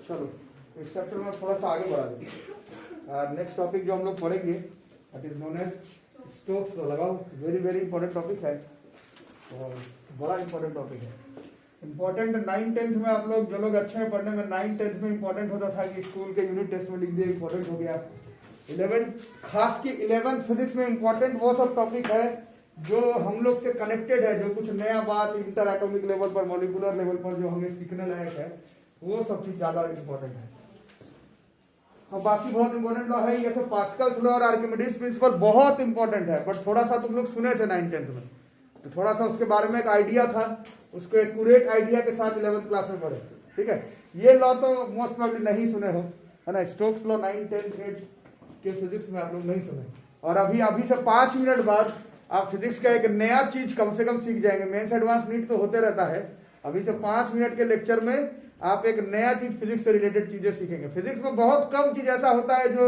चलो इस चैप्टर में थोड़ा सा आगे बढ़ा दें। नेक्स्ट टॉपिक जो हम लोग पढ़ेंगे that is known as Stokes law. लगाओ, वेरी वेरी इंपॉर्टेंट टॉपिक है और बड़ा इंपॉर्टेंट टॉपिक है। इंपॉर्टेंट 9th-10th में आप लोग जो लोग अच्छे हैं पढ़ने में 9th-10th में इंपॉर्टेंट होता था कि स्कूल के यूनिट टेस्ट में लिख दिया, इंपॉर्टेंट हो गया। 11th खास की 11th फिजिक्स में इंपॉर्टेंट वो सब टॉपिक है जो हम लोग से कनेक्टेड है, जो कुछ नया बात इंटर एटॉमिक लेवल पर, मॉलिक्यूलर लेवल पर जो हमें सीखने लायक है, वो सब चीज ज्यादा इंपॉर्टेंट है। और बाकी बहुत इंपॉर्टेंट लॉ है, ये सब पास्कल्स लॉ और आर्किमिडीज प्रिंसिपल बहुत इंपॉर्टेंट है, बट थोड़ा सा तुम लोग सुने थे 9th-10th में, तो थोड़ा सा उसके बारे में एक आइडिया था, उसको एक्यूरेट आइडिया के साथ 11th क्लास में पढ़े। ठीक है, ये लॉ तो मोस्ट प्रोबेबली नहीं सुने हो, है ना। Stokes law 9th, 10th grade के फिजिक्स में आप लोग नहीं सुने, और अभी से 5 मिनट बाद आप फिजिक्स का एक नया चीज कम से कम सीख जाएंगे। मेंस एडवांस नीट तो होते रहता है, अभी से 5 मिनट के लेक्चर में आप एक नया चीज फिजिक्स से रिलेटेड चीजें सीखेंगे। फिजिक्स में बहुत कम चीज ऐसा होता है जो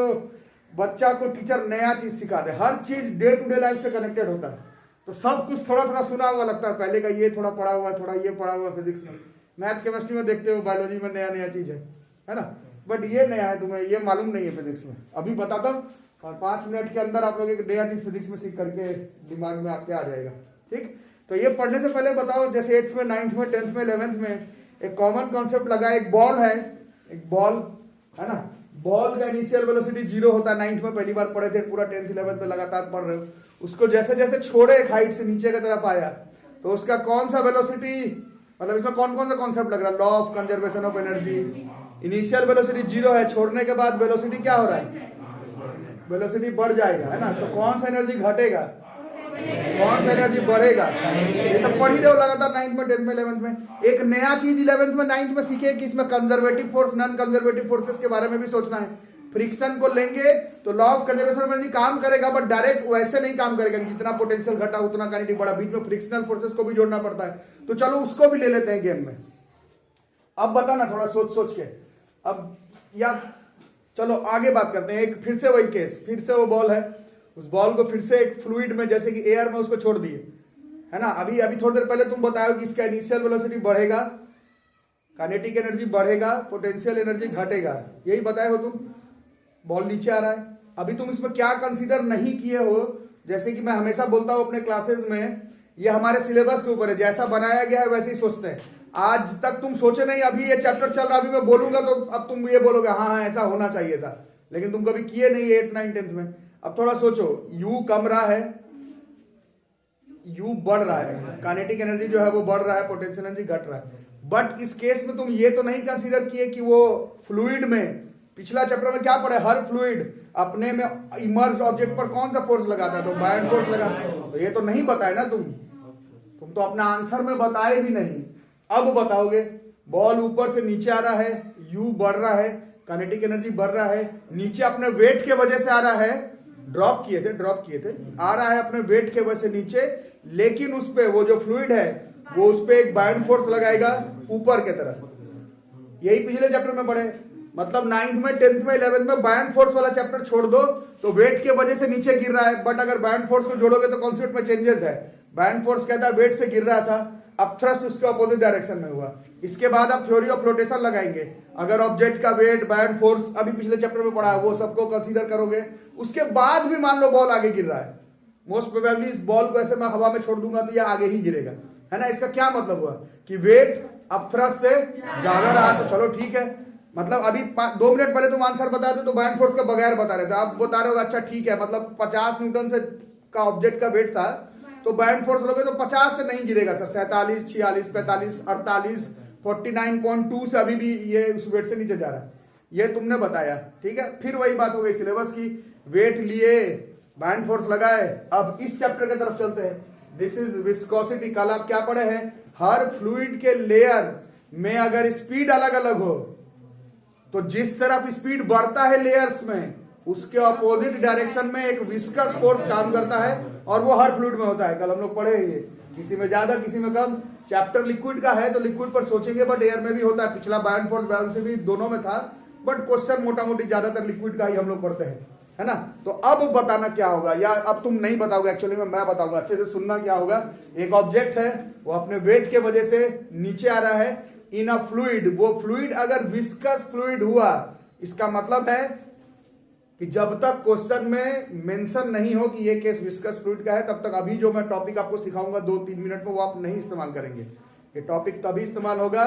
बच्चा को टीचर नया चीज सिखा दे, हर चीज डे टू डे लाइफ से कनेक्टेड होता है। तो सब कुछ थोड़ा थोड़ा सुना हुआ लगता है, पहले का ये थोड़ा पढ़ा हुआ, थोड़ा ये पढ़ा हुआ फिजिक्स में, मैथ केमिस्ट्री में देखते हो, बायोलॉजी में नया नया चीज है ना, बट ये नया है, तुम्हें ये मालूम नहीं है फिजिक्स में। अभी बताता हूँ और 5 मिनट के अंदर आप लोग एक नया चीज फिजिक्स में सीख करके दिमाग में आपके आ जाएगा। ठीक, तो ये पढ़ने से पहले बताओ, जैसे 8th में, 9th में, 10th में, 11th में एक कॉमन कॉन्सेप्ट लगा, एक बॉल है, एक बॉल है ना, बॉल का इनिशियल वेलोसिटी 0 होता है। 9th में पहली बार पढ़े थे, पूरा 10th 11th में लगातार पढ़ रहे हो। उसको जैसे जैसे छोड़े एक हाइट से नीचे की तरफ आया, तो उसका कौन सा वेलोसिटी, मतलब इसमें कौन कौन सा कॉन्सेप्ट लग रहा है, law of conservation of energy. Initial velocity 0 है, छोड़ने के बाद वेलोसिटी क्या हो रहा है, वेलोसिटी बढ़ जाएगा, है ना। तो कौन सा एनर्जी घटेगा, कौन सा एनर्जी बढ़ेगा, ये सब पढ़ ही रहे हो लगातार 9th में, 10th में, 11th में। एक नया चीज 11th में, 9th में सीखे कि इसमें conservative force, non conservative forces के बारे में भी सोचना है। फ्रिक्शन को लेंगे तो law of conservation of energy काम करेगा, बट डायरेक्ट वैसे नहीं काम करेगा कि जितना पोटेंशियल घटा उतना काइनेटिक बढ़ा, बीच में फ्रिक्शनल फोर्सेस को भी जोड़ना पड़ता है। तो चलो उसको भी ले लेते हैं गेम में। अब बताना थोड़ा सोच सोच के, अब या चलो आगे बात करते हैं। एक फिर से वही केस, फिर से वो बॉल है, उस बॉल को फिर से एक फ्लूइड में, जैसे कि एयर में उसको छोड़ दिए, है ना। अभी थोड़ी देर पहले तुम बताओ कि इसका इनिशियल वेलोसिटी बढ़ेगा, काइनेटिक एनर्जी बढ़ेगा, पोटेंशियल एनर्जी घटेगा, यही बताए हो तुम। बॉल नीचे आ रहा है, अभी तुम इसमें क्या कंसीडर नहीं किए हो, जैसे कि मैं हमेशा बोलता हूं अपने क्लासेस में, ये हमारे सिलेबस के ऊपर है, जैसा बनाया गया है वैसे ही सोचते हैं। आज तक तुम सोचे नहीं, अभी ये चैप्टर चल रहा, अभी मैं बोलूंगा तो अब तुम ये बोलोगे हाँ हाँ ऐसा होना चाहिए था, लेकिन तुम कभी किए नहीं 8th, 9th, 10th में। अब थोड़ा सोचो, U कम रहा है, U बढ़ रहा है, काइनेटिक एनर्जी जो है वो बढ़ रहा है, पोटेंशियल एनर्जी घट रहा है। बट इस केस में तुम ये तो नहीं कंसीडर किए कि वो फ्लूइड में, पिछला चैप्टर में क्या पढ़े, हर फ्लूइड अपने में इमर्ज्ड ऑब्जेक्ट पर कौन सा फोर्स लगाता है, तो बायन फोर्स लगा। तो ये तो नहीं बताए ना तुम तो अपना आंसर में बताए भी नहीं। अब बताओगे, बॉल ऊपर से नीचे आ रहा है, U बढ़ रहा है, काइनेटिक एनर्जी बढ़ रहा है, नीचे अपने वेट के वजह से आ रहा है, ड्रॉप किए थे, आ रहा है अपने वेट के वजह से नीचे, लेकिन उस पे वो जो फ्लूइड है वो उस पे एक बायन फोर्स लगाएगा ऊपर के तरफ। यही पिछले चैप्टर में पढ़े, मतलब 9th में, 10th में, 11th में बायन फोर्स वाला चैप्टर छोड़ दो तो वेट के वजह से नीचे गिर रहा है, बट अगर बायन फोर्स को जोड़ोगे तो कॉन्सेप्ट में चेंजेस है। बायन फोर्स कहता है वेट से गिर रहा था, अब थ्रस्ट उसके अपोजिट डायरेक्शन में हुआ। इसके बाद आप थ्योरी ऑफ फ्लोटेशन लगाएंगे, अगर ऑब्जेक्ट का वेट, बायन फोर्स अभी पिछले चैप्टर में पढ़ा है वो सबको कंसीडर करोगे। उसके बाद भी मान लो बॉल आगे गिर रहा है, मोस्ट प्रोबेबली इस बॉल को ऐसे मैं हवा में छोड़ दूंगा तो ये आगे ही गिरेगा, है ना। इसका क्या मतलब हुआ कि वेट अब थ्रस्ट से ज्यादा रहा, तो चलो ठीक है। मतलब अभी 2 मिनट पहले तुम आंसर बता रहे थे तो बायन फोर्स का बगैर बता रहे थे, आप बता रहे हो अच्छा ठीक है, मतलब 50 न्यूटन से का ऑब्जेक्ट का वेट था, तो बायन फोर्स लोगे तो 50 से नहीं गिरेगा सर, 47, 46, 45, 48, 49.2 से अभी भी ये उस वेट से नीचे जा रहा है, ये तुमने बताया। ठीक है, फिर वही बात हो गई सिलेबस की, वेट लिए, बायन फोर्स लगाए। अब इस चैप्टर की तरफ चलते हैं, दिस इज विस्कोसिटी। कल आप क्या पढ़े हैं, हर फ्लूइड के लेयर में अगर स्पीड अलग अलग हो तो जिस तरफ स्पीड बढ़ता है लेयर्स में, उसके अपोजिट डायरेक्शन में एक विस्कस फोर्स काम करता है, और वो हर फ्लूइड में होता है। कल हम लोग पढ़े ये, किसी में ज्यादा किसी में कम। चैप्टर लिक्विड का है तो लिक्विड पर सोचेंगे, बट एयर में भी होता है। पिछला बायन फोर्स बैलेंस से भी दोनों में था, बट क्वेश्चन मोटा मोटी ज्यादातर लिक्विड का ही हम लोग पढ़ते हैं, है ना। तो अब बताना क्या होगा, या अब तुम नहीं बताओगे, एक्चुअली में मैं बताऊंगा, अच्छे से सुनना। क्या होगा, एक ऑब्जेक्ट है, वो अपने वेट के वजह से नीचे आ रहा है, इन अ फ्लूइड, वो फ्लूइड अगर विस्कस फ्लूइड हुआ, इसका मतलब है कि जब तक क्वेश्चन में मेंशन नहीं हो कि ये केस विस्कस फ्लूइड का है, तब तक अभी जो मैं टॉपिक आपको सिखाऊंगा 2-3 मिनट में, वो आप नहीं इस्तेमाल करेंगे। ये टॉपिक तभी इस्तेमाल होगा,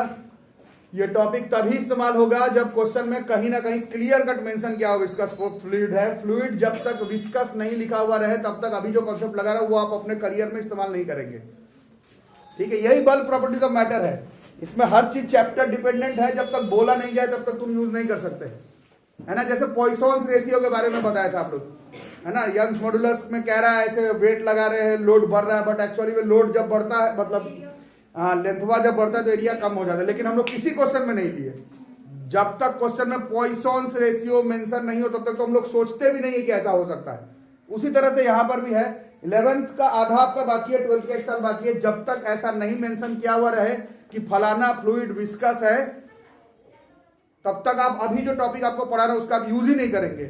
ये टॉपिक तभी इस्तेमाल होगा जब क्वेश्चन में कहीं ना कहीं क्लियर कट मेंशन किया हो विस्कस फ्लूइड है। फ्लूइड जब तक विस्कस नहीं लिखा हुआ रहे, तब तक अभी जो कॉन्सेप्ट लगा रहा है वो आप अपने करियर में इस्तेमाल नहीं करेंगे। ठीक है, यही बल्क प्रॉपर्टीज ऑफ मैटर है। इसमें हर चीज चैप्टर डिपेंडेंट है, जब तक बोला नहीं जाए तब तक तुम यूज नहीं कर सकते, है ना। जैसे पॉइसॉन्स रेशियो के बारे में बताया था आप लोग, है ना। यंग्स मॉडुलस में कह रहा है ऐसे वेट लगा रहे हैं, लोड बढ़ रहा है, बट एक्चुअली में लोड जब बढ़ता है, मतलब लेंथवा जब बढ़ता है तो एरिया कम हो जाता है। लेकिन हम लोग किसी क्वेश्चन में नहीं लिए, जब तक क्वेश्चन में पॉइसॉन्स रेशियो मेंशन नहीं हो तब तक तो हम लोग सोचते भी नहीं है कि ऐसा हो सकता है। उसी तरह से यहां पर भी है, 11th का आधा आपका बाकी है, 12th का 1 साल बाकी है। जब तक ऐसा नहीं मेंशन किया हुआ रहे कि फलाना फ्लूइड विस्कस है, तब तक आप अभी जो टॉपिक आपको पढ़ा रहा है उसका आप यूज ही नहीं करेंगे,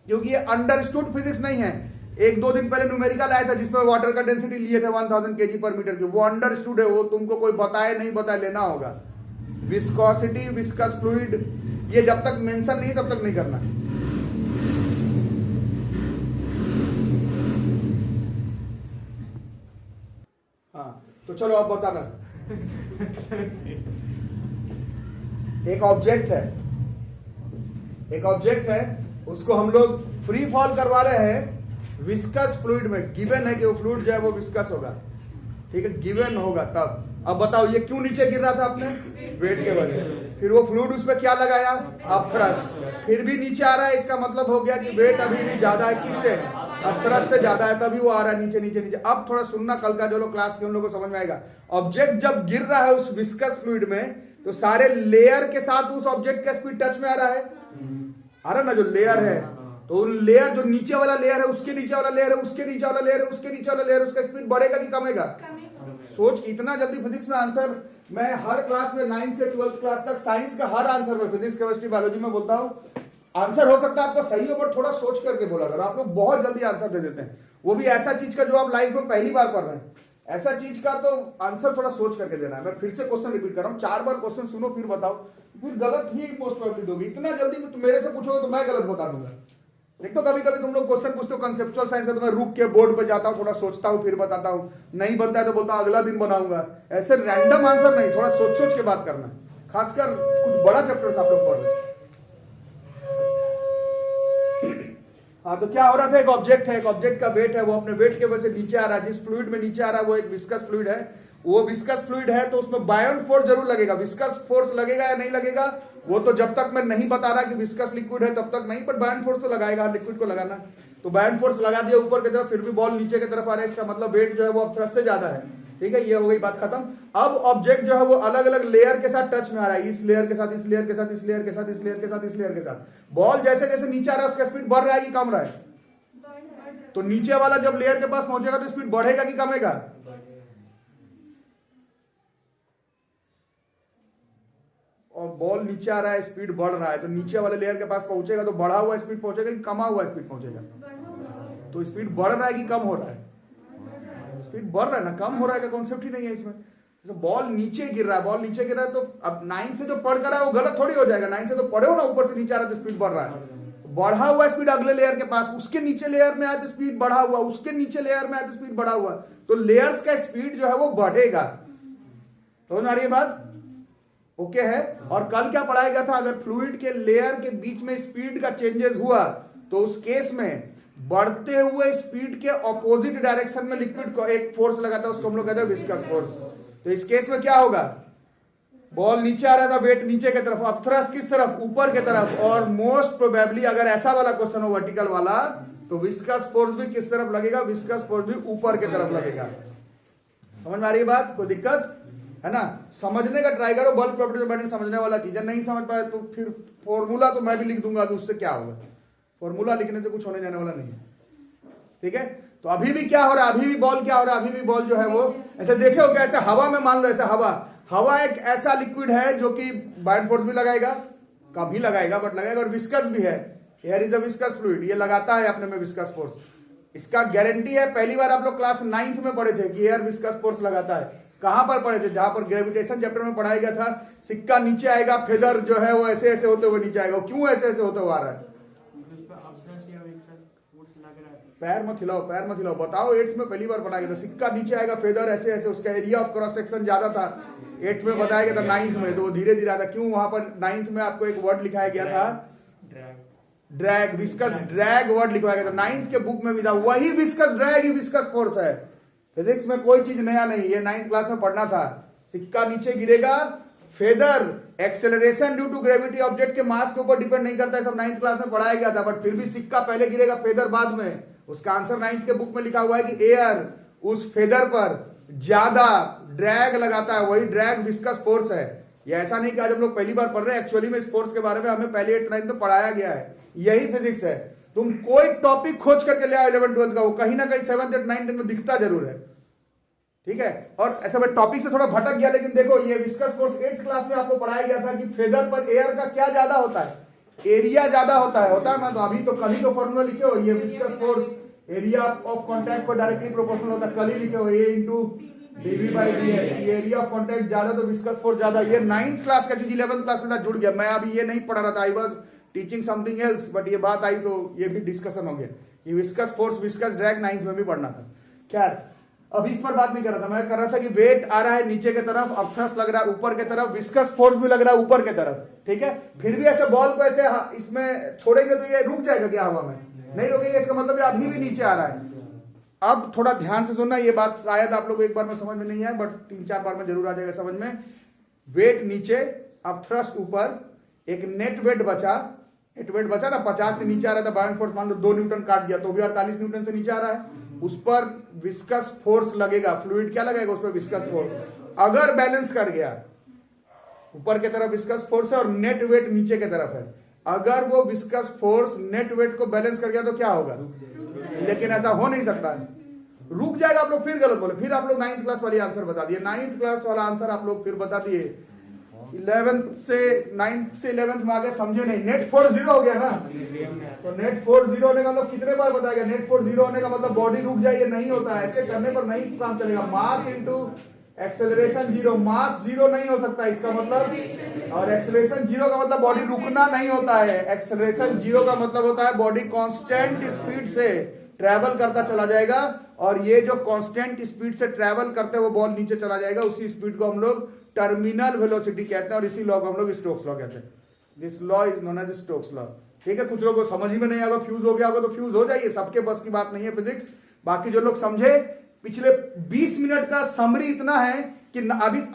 क्योंकि ये अंडरस्टूड फिजिक्स नहीं है। 1-2 दिन पहले न्यूमेरिकल आया था जिसमें वाटर का डेंसिटी लिए थे 1000 kg पर मीटर की, वो अंडरस्टूड है, वो तुमको कोई बताए नहीं बताए लेना होगा। विस्कोसिटी, विस्कस फ्लूइड, ये जब तक मेंशन नहीं तब तक नहीं करना। हाँ तो चलो आप बताना। एक ऑब्जेक्ट है, उसको हम लोग फ्री फॉल करवा रहे हैं विस्कस फ्लूइड में। गिवन है कि वो फ्लूइड जो है वो विस्कस होगा, ठीक है, गिवन होगा तब। अब बताओ ये क्यों नीचे गिर रहा था आपने? वेट के वजह से। फिर वो फ्लूइड उस पर क्या लगाया? अपथ्रस्ट। फिर भी नीचे आ रहा है, इसका मतलब हो गया कि वेट अभी भी ज्यादा है, किससे? अपथ्रस्ट से ज्यादा है, तभी वो आ रहा है नीचे नीचे नीचे। अब थोड़ा सुनना, कल का जो लोग क्लास के उन लोगों को समझ में आएगा। ऑब्जेक्ट जब गिर रहा है उस विस्कस फ्लूइड में, तो सारे लेयर के साथ उस ऑब्जेक्ट का स्पीड टच में आ रहा है, आ रहा ना। जो लेयर है, तो उन लेयर, जो नीचे वाला लेयर है, उसके नीचे वाला लेयर है, उसके नीचे वाला लेयर है, उसके नीचे वाला लेयर, उसका स्पीड बढ़ेगा कि कमेगा? सोच, इतना जल्दी फिजिक्स में आंसर मैं हर क्लास में 9 से 12th क्लास तक साइंस का हर आंसर में, फिजिक्स, केमिस्ट्री, बायोलॉजी में बोलता हूं, आंसर हो सकता है आपका सही हो, बट थोड़ा सोच करके बोला करो। आप लोग बहुत जल्दी आंसर दे देते हैं, वो भी ऐसा चीज का जो आप लाइफ में पहली बार पढ़ रहे हैं। ऐसा चीज का तो आंसर थोड़ा सोच करके देना है। मैं फिर से क्वेश्चन रिपीट कर रहा हूँ, 4 बार क्वेश्चन सुनो फिर बताओ, फिर गलत ही मोस्ट प्रॉब्लम होगी। इतना जल्दी तुम मेरे से पूछोगे तो मैं गलत बता दूंगा। एक तो कभी कभी तुम लोग क्वेश्चन पूछते हो कंसेप्चुअल साइंस है, तो मैं रुक के बोर्ड पे जाता हूँ, थोड़ा सोचता हूँ, फिर बताता हूँ। नहीं बनता है तो बोलता हूँ अगला दिन बनाऊंगा। ऐसे रैंडम आंसर नहीं, थोड़ा सोच सोच के बात करना, खासकर कुछ बड़ा चैप्टर्स आप लोग पढ़ रहे हैं। हाँ, तो क्या हो रहा था? एक ऑब्जेक्ट है, एक ऑब्जेक्ट का वेट है, वो अपने वेट के वजह से नीचे आ रहा है। जिस फ्लूइड में नीचे आ रहा है वो एक विस्कस फ्लूइड है। वो विस्कस फ्लूइड है तो उसमें बायोंट फोर्स जरूर लगेगा। विस्कस फोर्स लगेगा या नहीं लगेगा, वो तो जब तक मैं नहीं बता रहा कि विस्कस लिक्विड है तब तक नहीं, बट बायोंट फोर्स तो लगाएगा, लिक्विड को लगाना। तो बायोंट फोर्स लगा दिया ऊपर की तरफ, फिर भी बॉल नीचे की तरफ आ रहा है, इसका मतलब वेट जो है वो अब थ्रस्ट से ज्यादा है। ठीक है, ये हो गई बात खत्म। अब ऑब्जेक्ट जो है वो अलग अलग लेयर के साथ टच में आ रहा है, इस लेयर के साथ, इस लेयर के साथ, इस लेयर के साथ, इस लेयर के साथ, इस लेयर के साथ। बॉल जैसे जैसे नीचे आ रहा है उसका स्पीड बढ़ रहा है कि कम रहा है? तो नीचे वाला जब लेयर के पास पहुंचेगा तो स्पीड बढ़ेगा कि कमेगा? और बॉल नीचे आ रहा है, स्पीड बढ़ रहा है, तो नीचे वाले लेयर के पास पहुंचेगा तो बढ़ा हुआ स्पीड पहुंचेगा कि कमा हुआ स्पीड पहुंचेगा? तो स्पीड बढ़ रहा है कि कम हो रहा है? स्पीड बढ़ रहा है ना, कम हो रहा है का कॉन्सेप्ट ही नहीं है इसमें। तो बॉल नीचे गिर रहा है, बॉल नीचे गिर रहा है, तो अब 9 से जो पढ़ कर रहा है वो गलत थोड़ी हो जाएगा। 9 से तो पढ़े हो ना, ऊपर से नीचे आ रहा है तो स्पीड बढ़ रहा है। बढ़ा हुआ स्पीड अगले लेयर के पास, उसके नीचे लेयर में आए तो स्पीड बढ़ा हुआ, उसके नीचे लेयर में आए तो स्पीड बढ़ा हुआ, तो लेयर्स का स्पीड जो है वो बढ़ेगा। समझ आ रही है बात? ओके है। और कल क्या पढ़ाया गया था? अगर फ्लूइड के लेयर के बीच में स्पीड का चेंजेस हुआ तो उस केस में बढ़ते हुए स्पीड के ऑपोजिट डायरेक्शन में लिक्विड को एक फोर्स लगाता है, उसको हम लोग कहते हैं विस्कस फोर्स। तो इस केस में क्या होगा? बॉल नीचे आ रहा था, वेट नीचे की तरफ, अब थ्रस्ट किस तरफ? ऊपर की तरफ। और मोस्ट प्रोबेबली अगर ऐसा वाला क्वेश्चन हो वर्टिकल वाला, तो विस्कस फोर्स भी किस तरफ लगेगा? विस्कस फोर्स भी ऊपर की तरफ लगेगा। समझ में आ रही है बात? कोई दिक्कत है ना? समझने का ट्राई करो, बल्क प्रॉपर्टी ऑफ मैटर समझने वाला चीज है। नहीं समझ पाए तो फिर फॉर्मूला तो मैं भी लिख दूंगा, तो उससे क्या होगा? फॉर्मूला लिखने से कुछ होने जाने वाला नहीं है। ठीक है, तो अभी भी क्या हो रहा है? अभी भी बॉल क्या हो रहा है? अभी भी बॉल जो है वो ऐसे देखे हो क्या? ऐसे हवा में मान लो, ऐसे हवा एक ऐसा लिक्विड है जो कि बायोंट फोर्स भी लगाएगा, कम ही लगाएगा बट लगाएगा, और विस्कस भी है। Air is a viscous fluid, ये लगाता है अपने में विस्कस फोर्स। इसका गारंटी है, पहली बार आप लोग क्लास 9th में पढ़े थे कि एयर विस्कस फोर्स लगाता है। कहां पर पढ़े थे? जहां पर ग्रेविटेशन चैप्टर में पढ़ाया गया था, सिक्का नीचे आएगा, फेदर जो है वो ऐसे ऐसे होते हुए नीचे आएगा। क्यों ऐसे ऐसे होते हुए आ रहा है? पैर मत हिलाओ, बताओ। 8th में पहली बार पढ़ाया गया था, सिक्का नीचे आएगा, फेदर ऐसे ऐसे, उसका एरिया ऑफ क्रॉस सेक्शन ज्यादा था। 8th में बताया गया था, 9th में तो वो धीरे धीरे आता। क्यों? वहां पर 9th में आपको एक वर्ड लिखाया गया था, ड्रैग, विस्कस ड्रैग वर्ड लिखवाया गया था। 9th के बुक में भी था, वही विस्कस ड्रैग ही विस्कस फोर्स है। फिजिक्स में कोई चीज नया नहीं, ये 9th क्लास में पढ़ना था। सिक्का नीचे गिरेगा, feather acceleration due to gravity object के मास के ऊपर डिपेंड नहीं करता है, सब 9th क्लास में पढ़ाया गया था। बट फिर भी सिक्का पहले गिरेगा, फेदर बाद में। उसका आंसर 9th के बुक में लिखा हुआ है कि एयर उस फेदर पर ज्यादा ड्रैग लगाता है, वही ड्रैग विस्कस फोर्स है। ये ऐसा नहीं कि आज हम लोग पहली बार पढ़ रहे हैं, एक्चुअली में इस फोर्स के बारे में हमें पहले 8th 9th में पढ़ाया गया है। यही फिजिक्स है। तुम कोई टॉपिक खोज करके ले आओ 11th 12th का, वो कहीं ना कहीं 7th 8th 9th में दिखता जरूर है, ठीक है। और ऐसा मैं टॉपिक से थोड़ा भटक गया, लेकिन देखो ये विस्कस फोर्स 8th क्लास में आपको पढ़ाया गया था कि फेदर पर एयर का क्या ज्यादा होता है, एरिया ज्यादा होता है ना। तो अभी तो कल ही तो फॉर्मूला लिखे हो, ये viscous force area of contact पर डायरेक्टली प्रोपोर्शनल होता है। कल ही लिखे हो A into dV/dx। Area of contact ज्यादा तो विस्कस फोर्स ज्यादा। ये 9th क्लास का चीज 11th क्लास के साथ जुड़ गया। मैं अभी ये नहीं पढ़ा रहा था, I was teaching something else, but ये बात आई तो ये भी डिस्कशन हो गया कि viscous force viscous drag 9th में भी पढ़ना था। खैर अभी इस पर बात नहीं कर रहा था, मैं कर रहा था कि वेट आ रहा है नीचे की तरफ, अब थ्रस्ट लग रहा है ऊपर की तरफ, विस्कस फोर्स भी लग रहा है ऊपर की तरफ, ठीक है। फिर भी ऐसे बॉल को ऐसे इसमें छोड़ेंगे तो ये रुक जाएगा क्या हवा में? नहीं रुकेगा। इसका मतलब अभी भी नीचे आ रहा है। अब थोड़ा ध्यान से सुनना, ये बात शायद आप लोग एक बार में समझ में नहीं आए, बट 3-4 बार में जरूर आ जाएगा समझ में। वेट नीचे, अब थ्रस्ट ऊपर, एक नेट वेट बचा ना, 50 से नीचे आ रहा था, बायोंट फोर्स मान लो 2 न्यूटन काट दिया तो भी 48 न्यूटन से नीचे आ रहा है। उस पर विस्कस फोर्स लगेगा, फ्लूइड क्या लगेगा उस पर? Viscous force. अगर बैलेंस कर गया, ऊपर की तरफ विस्कस फोर्स है और नेट वेट नीचे की तरफ है, अगर वो विस्कस फोर्स नेट वेट को बैलेंस कर गया तो क्या होगा? लेकिन ऐसा हो नहीं सकता है, रुक जाएगा। आप लोग फिर गलत बोले, फिर आप लोग 9th क्लास वाली आंसर बता दिए। 9th क्लास वाला आंसर आप लोग फिर बता दिए। 11th से 9th से 11th में आ गए, समझे नहीं। नेट फोर्स 0 हो गया ना, तो नेट फोर्स 0 होने का मतलब कितने बार बताया गया? नेट फोर्स 0 होने का मतलब बॉडी रुक जाए, ये नहीं होता है। ऐसे करने पर नहीं काम चलेगा। मास इंटू एक्सेलरेशन 0, मास 0 नहीं हो सकता इसका मतलब, और एक्सेलरेशन 0 का मतलब बॉडी रुकना नहीं होता है। एक्सेलरेशन 0 का मतलब होता है बॉडी कांस्टेंट स्पीड से ट्रैवल करता चला जाएगा, और ये जो कांस्टेंट स्पीड से ट्रैवल करते हुए बॉल नीचे चला जाएगा, उसी स्पीड को हम लोग टर्मिनल वेलोसिटी कहते हैं, और इसी लॉ को हम लोग स्टोक्स लॉ कहते हैं। This law is known as Stokes law, ठीक है। कुछ लोगों को समझ ही में नहीं आएगा, फ्यूज हो गया होगा तो फ्यूज हो जाइए, सबके बस की बात नहीं है फिजिक्स। बाकी जो लोग समझे, पिछले 20 मिनट का समरी इतना है कि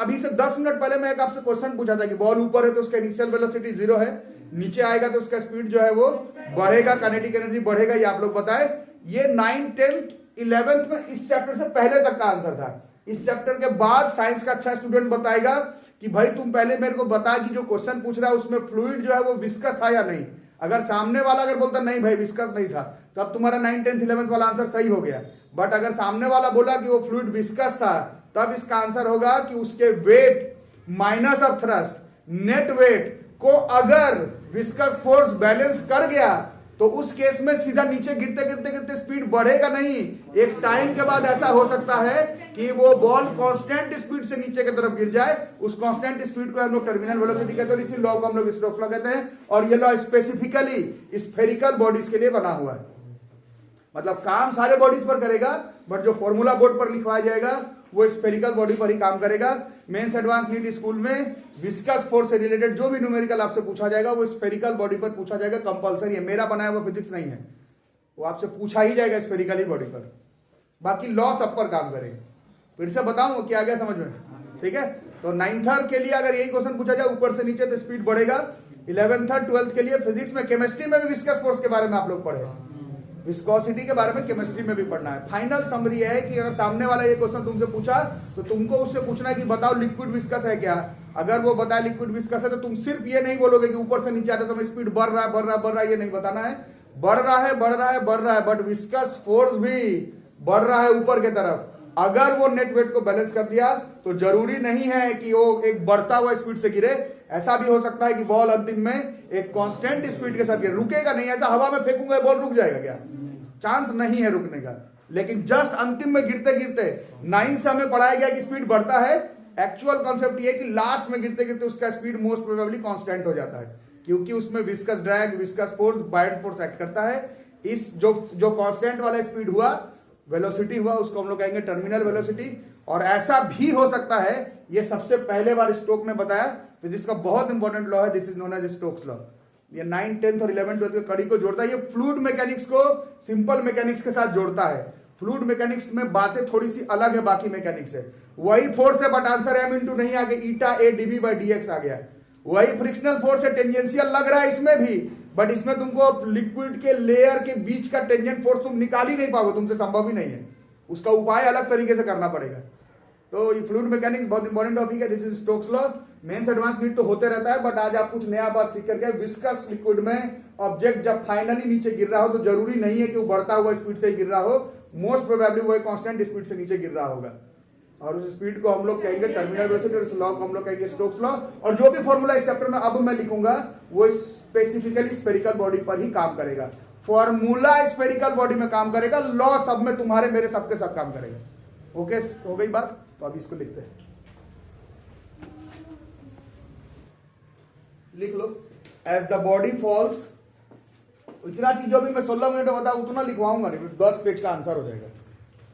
अभी से 10 मिनट पहले मैं एक आपसे क्वेश्चन पूछा था कि बॉल ऊपर है तो उसका इनिशियल वेलोसिटी 0 है, नीचे आएगा तो उसका स्पीड जो है वो बढ़ेगा, काइनेटिक एनर्जी बढ़ेगा, ये आप लोग बताए। ये 9th 10th 11th में इस चैप्टर से पहले तक का आंसर था। इस चैप्टर के बाद साइंस का अच्छा स्टूडेंट बताएगा कि भाई तुम पहले मेरे को बता कि जो क्वेश्चन पूछ रहा है उसमें फ्लूइड जो है वो विस्कस था या नहीं। अगर सामने वाला अगर बोलता नहीं भाई विस्कस नहीं था, तो अब तुम्हारा 9th 10th 11th वाला आंसर सही हो गया। बट अगर सामने वाला बोला कि वो फ्लूइड विस्कस था, तब इसका आंसर होगा कि उसके weight minus of thrust, net weight को अगर विस्कस फोर्स बैलेंस कर गया तो उस केस में सीधा नीचे गिरते गिरते गिरते स्पीड बढ़ेगा नहीं। एक टाइम के बाद ऐसा हो सकता है कि वो बॉल कांस्टेंट स्पीड से नीचे की तरफ गिर जाए। उस कांस्टेंट स्पीड को हम लोग टर्मिनल वेलोसिटी कहते हैं, इसी लॉ को हम लोग स्टोक्स लॉ कहते हैं। और ये लॉ स्पेसिफिकली स्फेरिकल बॉडीज के लिए बना हुआ है, मतलब काम सारे बॉडीज पर करेगा, बट जो फॉर्मूला बोर्ड पर लिखवाया जाएगा वो स्फेरिकल बॉडी पर ही काम करेगा। मेंस एडवांस नीट स्कूल में विस्कस फोर्स से रिलेटेड जो भी न्यूमेरिकल आपसे पूछा जाएगा वो स्फेरिकल बॉडी पर पूछा जाएगा, कंपलसरी है। मेरा बनाया हुआ फिजिक्स नहीं है, वो आपसे पूछा ही जाएगा स्फेरिकल बॉडी पर। बाकी लॉ सब पर काम करेगा। फिर से बताऊं क्या गया समझ में, ठीक है। तो 9th के लिए अगर यही क्वेश्चन पूछा जाए ऊपर से नीचे तो स्पीड बढ़ेगा। 11th 12th के लिए फिजिक्स में, केमिस्ट्री में भी विस्कस फोर्स के बारे में आप लोग पढ़े, विस्कोसिटी के बारे में केमिस्ट्री में भी पढ़ना है। फाइनल समरी है कि अगर सामने वाला ये क्वेश्चन तुमसे पूछा तो तुमको उससे पूछना है कि बताओ लिक्विड विस्कस है क्या। अगर वो बताए लिक्विड विस्कस है तो तुम सिर्फ ये नहीं बोलोगे कि ऊपर से नीचे आते समय स्पीड बढ़ रहा है बढ़ रहा है बढ़ रहा है, ये नहीं बताना है। बढ़ रहा है बढ़ रहा है बढ़ रहा है, बट विस्कस फोर्स भी बढ़ रहा है ऊपर की तरफ। अगर वो नेट वेट को बैलेंस कर दिया तो जरूरी नहीं है कि वो एक बढ़ता हुआ स्पीड से गिरे। ऐसा भी हो सकता है कि बॉल अंतिम में एक कांस्टेंट स्पीड के साथ गिरे, रुकेगा नहीं। ऐसा हवा में फेंकूंगा बॉल रुक जाएगा क्या? चांस नहीं है रुकने का। लेकिन जस्ट अंतिम में गिरते गिरते 9 से हमें पढ़ाया गया कि स्पीड बढ़ता है। एक्चुअल कॉन्सेप्ट ये है कि लास्ट में गिरते गिरते उसका स्पीड मोस्ट प्रोबेबली कांस्टेंट हो जाता है, क्योंकि उसमें विस्कस ड्रैग, विस्कस फोर्स, बायड फोर्स एक्ट करता है। इस जो कांस्टेंट वाला स्पीड हुआ, वेलोसिटी हुआ, उसको हम लोग कहेंगे टर्मिनल वेलोसिटी। और ऐसा भी हो सकता है, ये सबसे पहले बार स्टोक ने बताया, फिजिक्स का बहुत इंपॉर्टेंट लॉ है, this is known as Stokes law. ये 9, 10th और 11th 12th के कड़ी को जोड़ता है। ये फ्लूइड मैकेनिक्स को सिंपल मैकेनिक्स के साथ जोड़ता है। फ्लूइड मैकेनिक्स में बातें थोड़ी सी अलग है बाकी मैकेनिक्स से। वही फोर्स है बट आंसर m इंटू नहीं आ गया, ईटा a dv by dx आ गया। वही फ्रिक्शनल फोर्स है, टेंजेंशियल लग रहा है इसमें भी, बट इसमें तुमको लिक्विड के लेयर के बीच का टेंजेंट फोर्स तुम निकाल ही नहीं पाओगे, तुमसे संभव ही नहीं है। उसका उपाय अलग तरीके से करना पड़ेगा। तो ये फ्लूइड मैकेनिक्स बहुत इंपॉर्टेंट टॉपिक है, this is Stokes law. Mains advance NEET तो होते रहता है, बट आज आप कुछ नया बात सीख करके, विस्कस लिक्विड में ऑब्जेक्ट जब फाइनली नीचे गिर रहा हो तो जरूरी नहीं है कि वो बढ़ता हुआ स्पीड से गिर रहा हो, मोस्ट प्रोबेबली वो एक कांस्टेंट स्पीड से नीचे गिर रहा होगा। और उस स्पीड को हम लोग कहेंगे टर्मिनल वेलोसिटी, और उस लॉ को हम लोग कहेंगे स्टोक्स लॉ। और जो भी फॉर्मूला इस चैप्टर में अब मैं लिखूंगा वो स्पेसिफिकली स्फेरिकल बॉडी पर ही काम करेगा। फॉर्मूला स्फेरिकल बॉडी में काम करेगा, लॉ सब में तुम्हारे मेरे सबके सब काम करेगा। ओके, हो गई बात। तो अभी इसको लिखते हैं, लिख लो। एज द बॉडी फॉल्स, इतना चीज जो भी मैं 16 मिनट में बताऊं उतना लिखवाऊंगा नहीं, 10 पेज का आंसर हो जाएगा,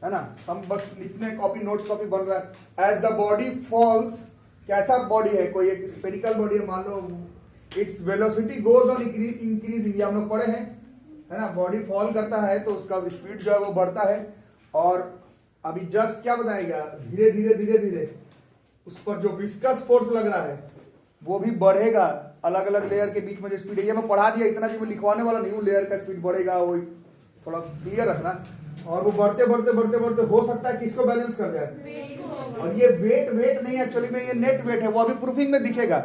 है ना। हम बस लिखने कॉपी, नोट्स कॉपी बन रहा है। एज द बॉडी फॉल्स, कैसा बॉडी है, कोई एक स्फेरिकल बॉडी है मान लो, its velocity goes on increasing, ये हम लोग पढ़े हैं, है ना। बॉडी फॉल करता है तो उसका स्पीड जो है वो बढ़ता है, और अभी जस्ट क्या बताएगा, धीरे धीरे धीरे धीरे उस पर जो विस्कस फोर्स लग रहा है वो भी बढ़ेगा। अलग अलग लेयर के बीच में जो स्पीड है, ये मैं पढ़ा दिया, इतना जो मैं लिखवाने वाला नहीं हूँ। लेयर का स्पीड बढ़ेगा, वो थोड़ा क्लियर रखना। और वो बढ़ते बढ़ते बढ़ते बढ़ते हो सकता है किसको बैलेंस कर जाए, और ये वेट नहीं, एक्चुअली में ये नेट वेट है, वो अभी प्रूफिंग में दिखेगा।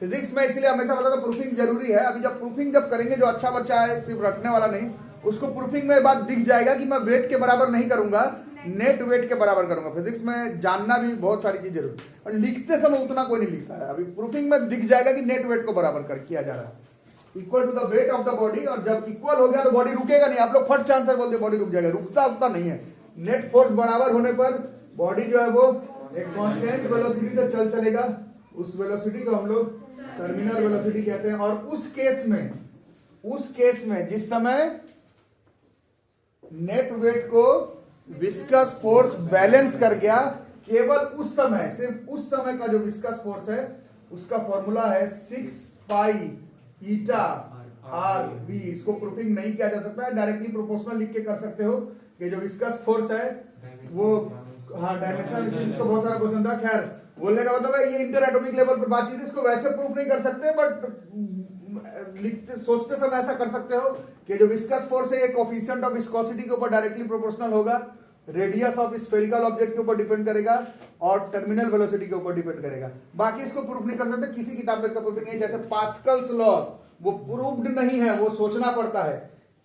फिजिक्स में इसलिए हमेशा बताता हूं प्रूफिंग जरूरी है। अभी जब प्रूफिंग जब करेंगे, जो अच्छा बच्चा है सिर्फ रटने वाला नहीं, उसको प्रूफिंग में बात दिख जाएगा कि मैं वेट के बराबर नहीं करूंगा, नेट वेट के बराबर करूंगा। फिजिक्स में जानना भी बहुत सारी चीज जरूरी है, और लिखते समय उतना कोई नहीं लिखता है। अभी प्रूफिंग में दिख जाएगा कि नेट वेट को बराबर कर किया जा रहा है, equal to the weight of the body. और जब इक्वल हो गया तो बॉडी रुकेगा नहीं। आप लोग फट से आंसर बोलते बॉडी रुक जाएगा, रुकता उतना नहीं है। नेट फोर्स बराबर होने पर बॉडी जो है वो एक कांस्टेंट वेलोसिटी से चलेगा। उस वेलोसिटी को हम लोग टर्मिनल वेलोसिटी कहते हैं। और उस केस में जिस समय नेट वेट को विस्कस फोर्स बैलेंस कर गया, केवल उस समय, सिर्फ उस समय का जो विस्कस फोर्स है उसका फॉर्मूला है 6 पाई ईटा आर बी। इसको प्रूफिंग नहीं किया जा सकता है, डायरेक्टली प्रोपोर्शनल लिख के कर सकते हो कि जो विस्कस फोर्स है वो, हाँ डायमेंशनल, इसको बहुत सारा क्वेश्चन था। खैर बोलने का मतलब है ये इंटर एटॉमिक लेवल पर बातचीत, इसको वैसे प्रूफ नहीं कर सकते, बट लिखते सोचते समय ऐसा कर सकते हो कि जो विस्कस फोर्स है ये कोफिशिएंट ऑफ विस्कोसिटी के ऊपर डायरेक्टली प्रोपोर्शनल होगा, रेडियस ऑफ स्फेरिकल ऑब्जेक्ट के ऊपर डिपेंड करेगा, और टर्मिनल वेलोसिटी के ऊपर डिपेंड करेगा। बाकी इसको प्रूफ नहीं कर सकते, किसी किताब में इसका प्रूफ नहीं है। जैसे पास्कल्स लॉ, वो प्रूव्ड नहीं है, वो सोचना पड़ता है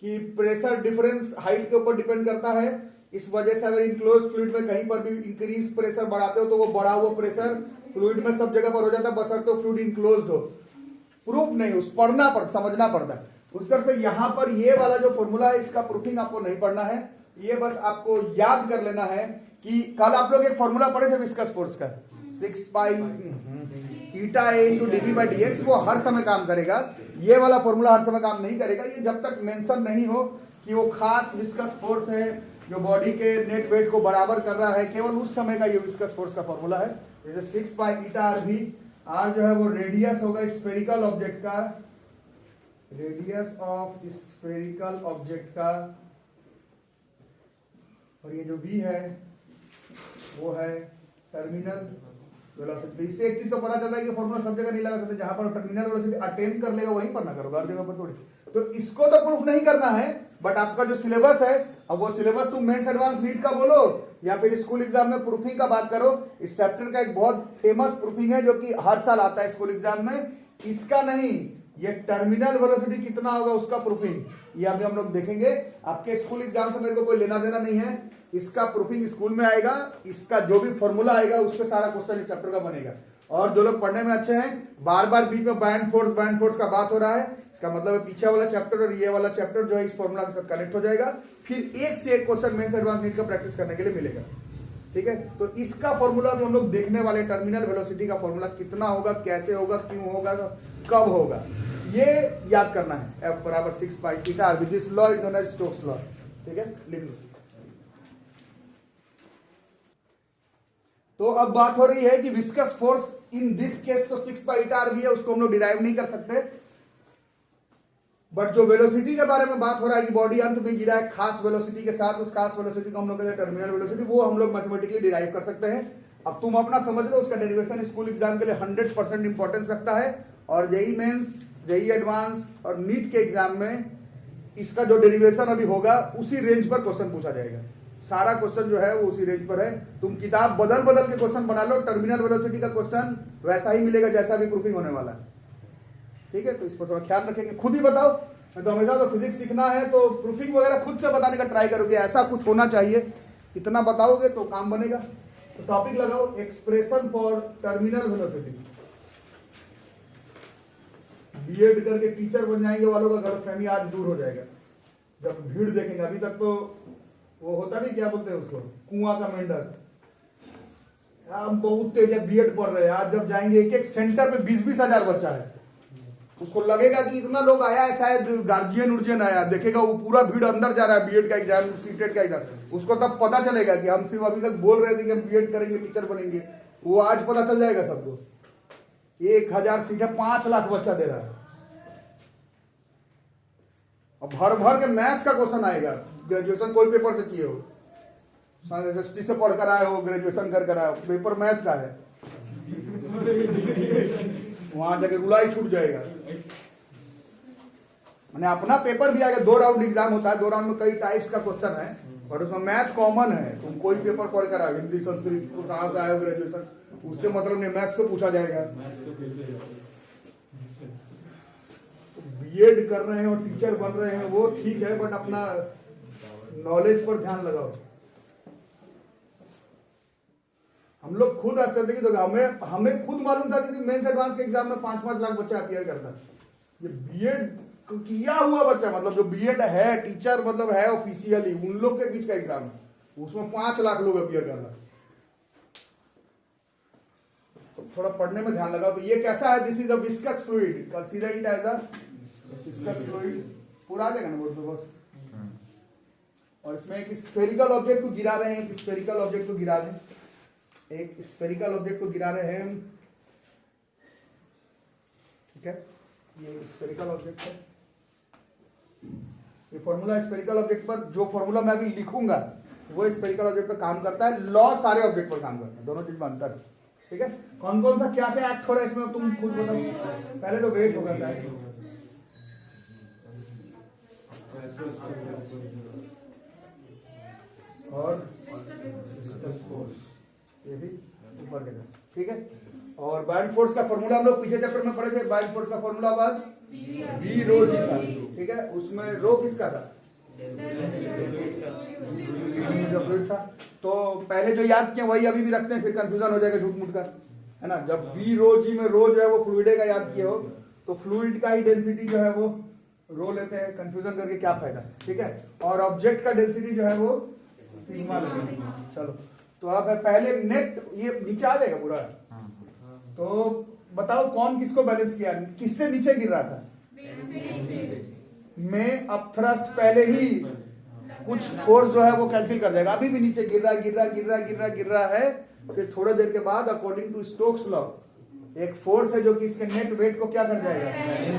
कि प्रेशर डिफरेंस हाइट के ऊपर डिपेंड करता है। इस वजह से अगर इनक्लोज फ्लूइड में कहीं पर भी इंक्रीज प्रेशर बढ़ाते हो तो वो बढ़ा हुआ प्रेशर फ्लूइड में सब जगह पर हो जाता है, बशर्ते तो फ्लूइड इनक्लोज्ड हो। प्रूफ नहीं, उस पढ़ना पड़ता, समझना पड़ता है। उस तरह से यहां पर ये वाला जो फॉर्मूला है इसका प्रूफिंग आपको नहीं पढ़ना है, ये बस आपको याद कर लेना है कि कल आप लोग एक फॉर्मूला पढ़े थे विस्कस फोर्स का, 6 पाई ईटा ए इंटू डीवी बाई डीएक्स, वो हर समय काम करेगा। ये वाला फॉर्मूला हर समय काम नहीं करेगा, ये जब तक मेंशन नहीं हो कि वो खास विस्कस फोर्स है जो बॉडी के नेट वेट को बराबर कर रहा है, केवल उस समय का ये विस्कस फोर्स का फॉर्मूला है। जैसे 6 पाई ईटा आर भी, आर जो है वो रेडियस होगा स्फेरिकल ऑब्जेक्ट का, रेडियस ऑफ स्फेरिकल ऑब्जेक्ट का, और ये जो v है वो है टर्मिनल वेलोसिटी। इससे एक चीज तो पता चल रहा है कि फॉर्मूला सब जगह नहीं लगा सकते, जहां पर टर्मिनल वेलोसिटी अटेन कर लेगा वहीं पर ना करोगे, हर जगह पर थोड़ी। तो इसको तो प्रूफ नहीं करना है, बट आपका जो सिलेबस है, अब वो सिलेबस तुम मेंस एडवांस नीट का बोलो या फिर स्कूल एग्जाम में प्रूफिंग का बात करो। इस चैप्टर का एक बहुत फेमस प्रूफिंग है जो कि हर साल आता है स्कूल एग्जाम में, इसका नहीं, ये टर्मिनल वेलोसिटी कितना होगा उसका प्रूफिंग, ये अभी हम लोग देखेंगे। आपके स्कूल एग्जाम से मेरे को कोई लेना देना नहीं है, इसका प्रूफिंग स्कूल में आएगा, इसका जो भी फॉर्मूला आएगा उससे सारा क्वेश्चन इस चैप्टर का बनेगा। और जो लोग पढ़ने में अच्छे हैं, बार बार बीच में बाइंड फोर्स का बात हो रहा है, इसका मतलब है पीछे वाला चैप्टर और ये वाला चैप्टर जो है इस फॉर्मूला के साथ कनेक्ट हो जाएगा, फिर एक से एक क्वेश्चन मेंस एडवांस नीट का प्रैक्टिस करने के लिए मिलेगा। ठीक है, तो इसका फॉर्मूला जो हम लोग देखने वाले, टर्मिनल वेलोसिटी का फॉर्मूला कितना होगा, कैसे होगा, क्यों होगा, कब होगा, ये याद करना है। F बराबर 6 pi theta R, this law is known as Stokes law. ठीक है, लिख लो। तो अब बात हो रही है कि viscous force in this case तो 6 पाई थीटा आर भी है, उसको हम लोग डिराइव नहीं कर सकते, बट जो वेलोसिटी के बारे में बात हो रहा है कि बॉडी अंत में गिरा है खास वेलोसिटी के साथ, उस खास वेलोसिटी को हम लोग कहते हैं टर्मिनल वेलोसिटी, वो हम लोग मैथमेटिकली डिराइव कर सकते हैं। अब तुम अपना समझ लो, उसका डेरिवेशन स्कूल एग्जाम के लिए 100% इंपॉर्टेंस रखता है, और जेई मेंस, जेई एडवांस और नीट के एग्जाम में इसका जो डेरिवेशन अभी होगा उसी रेंज पर क्वेश्चन पूछा जाएगा। सारा क्वेश्चन जो है वो उसी रेंज पर है। तुम किताब बदल बदल के क्वेश्चन बना लो, टर्मिनल वेलोसिटी का क्वेश्चन वैसा ही मिलेगा जैसा भी प्रूफिंग होने वाला है। ठीक है, तो इस पर थोड़ा ख्याल रखेंगे। खुद ही बताओ, मैं तो हमेशा तो फिजिक्स सीखना है तो प्रूफिंग वगैरह खुद से बताने का ट्राई करोगे, ऐसा कुछ होना चाहिए, इतना बताओगे तो काम बनेगा। तो टॉपिक लगाओ, expression for terminal velocity. B Ed करके टीचर बन जाएंगे वालों का गलतफहमी आज दूर हो जाएगा जब भीड़ देखेंगे। अभी तक तो वो होता नहीं, क्या बोलते हैं उसको, कुआं का मेंढक, हम बहुत तेज है, बीएड पढ़ रहे हैं, आज जब जाएंगे एक एक सेंटर पे 20-20 हजार बच्चा है, उसको लगेगा कि इतना लोग आया है, शायद गार्जियन उर्जियन आया, देखेगा वो पूरा भीड़ अंदर जा रहा है बीएड का एग्जाम, सीटेट का एग्जाम, उसको तब पता चलेगा कि हम सिर्फ अभी तक बोल रहे थे कि हम बीएड करेंगे, टीचर बनेंगे, वो आज पता चल जाएगा सबको। 1000 सीटें 5 लाख बच्चा दे रहा है, अब भर भर के मैथ का क्वेश्चन आएगा। ग्रेजुएशन कोई पेपर से किए हो, एसएसटी से पढ़कर आए हो, ग्रेजुएशन कर आए हो, पेपर मैथ का है, वहां जाके रुलाई छूट जाएगा। मैंने अपना पेपर भी आगे 2 राउंड एग्जाम होता है, 2 राउंड में कई टाइप्स का क्वेश्चन है, और उसमें मैथ कॉमन है। तुम कोई पेपर पढ़कर आओ, हिंदी संस्कृत कहाँ से आए हो, ग्रेजुएशन, उससे मतलब नहीं, मैथ्स को पूछा जाएगा। बीएड कर रहे हैं और टीचर बन रहे हैं वो ठीक है, बट अपना नॉलेज पर ध्यान लगाओ। हम लोग खुद आश्चर्य की, तो हमें खुद मालूम था कि मेंस एडवांस के एग्जाम में 5-5 लाख बच्चा अपियर करता है। ये बीएड किया हुआ बच्चा, मतलब जो बीएड है, टीचर मतलब है ऑफिशियली, उन लोग के बीच का एग्जाम है, उसमें 5 लाख लोग अपियर कर रहा है। तो थोड़ा पढ़ने में ध्यान लगाओ। तो ये कैसा है, this is a viscous fluid, consider it as a viscous fluid. पूरा आ जाएगा ना बोल दो बस। और इसमें एक स्फेरिकल ऑब्जेक्ट को गिरा रहे हैं, एक स्फेरिकल ऑब्जेक्ट को गिरा रहे हैं, एक स्फेरिकल ऑब्जेक्ट को गिरा रहे हैं। ठीक है, ये स्फेरिकल ऑब्जेक्ट है, ये फॉर्मूला स्फेरिकल ऑब्जेक्ट पर, जो फॉर्मूला मैं अभी लिखूंगा वो स्फेरिकल ऑब्जेक्ट पर काम करता है, लॉ सारे ऑब्जेक्ट पर काम करता है, दोनों चीज में अंतर है। ठीक है, कौन कौन सा क्या क्या एक्ट हो रहा है इसमें तुम खुद बताओ। पहले तो वेट होगा शायद, और फोर्स, ये भी ऊपर के साथ। ठीक है, और बाइंड फोर्स का फॉर्मूला हम लोग पीछे चैप्टर में पढ़े थे। बाइंड फोर्स का फॉर्मूला वाज वी रो जी था। ठीक है, उसमें रो किसका था, था। तो पहले जो याद किया वही अभी भी रखते हैं, फिर कंफ्यूजन हो जाएगा झूठ मूठ का, है ना। जब वी रो जी में रो जो है वो फ्लूइड का याद किया हो, तो फ्लूइड का ही डेंसिटी जो है वो रो लेते हैं, कंफ्यूजन करके क्या फायदा। ठीक है, और ऑब्जेक्ट का डेंसिटी जो है वो सिग्मा लेते हैं। चलो, तो अब पहले नेट, ये नीचे आ जाएगा पूरा। तो बताओ कौन किसको बैलेंस किया, किससे नीचे गिर रहा था, में अब थ्रस्ट पहले ही कुछ फोर्स जो है वो कैंसिल कर जाएगा, अभी भी नीचे गिर रहा है। फिर थोड़ी देर के बाद अकॉर्डिंग टू स्टोक्स लॉ एक फोर्स है जो कि इसके नेट वेट को क्या कर जाएगा,